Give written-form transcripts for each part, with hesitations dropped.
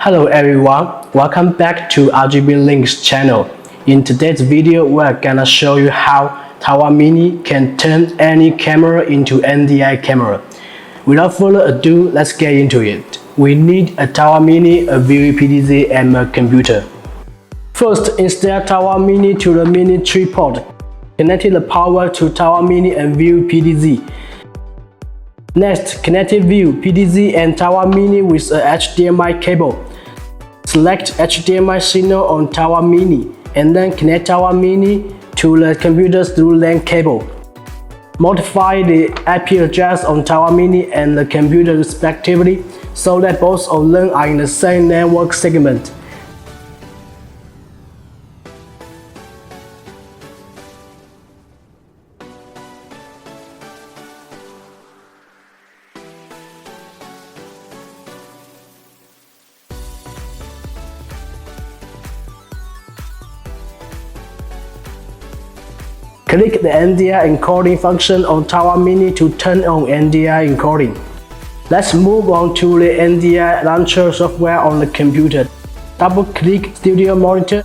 Hello everyone, welcome back to RGB Links channel. In today's video, we're gonna show you how TAO Mini can turn any camera into NDI camera. Without further ado, let's get into it. We need a TAO Mini, a view PTZ and a computer. First, install TAO Mini to the Mini tripod. Connect the power to TAO Mini and view PTZ. Next, connect view PTZ and TAO Mini with a HDMI cable. Select HDMI signal on TAO Mini and then connect TAO Mini to the computer through LAN cable. Modify the IP address on TAO Mini and the computer respectively so that both of them are in the same network segment. Click the NDI encoding function on TAO Mini to turn on NDI encoding. Let's move on to the NDI launcher software on the computer. Double-click Studio Monitor.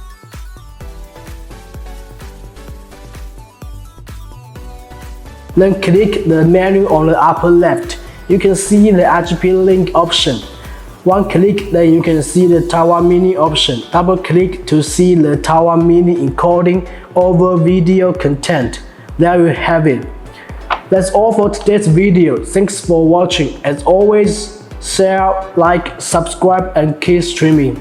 Then click the menu on the upper left. You can see the RGB link option. One click, then you can see the TAO Mini option. Double click to see the TAO Mini encoding over video content. There you have it. That's all for today's video. Thanks for watching. As always, share, like, subscribe and keep streaming.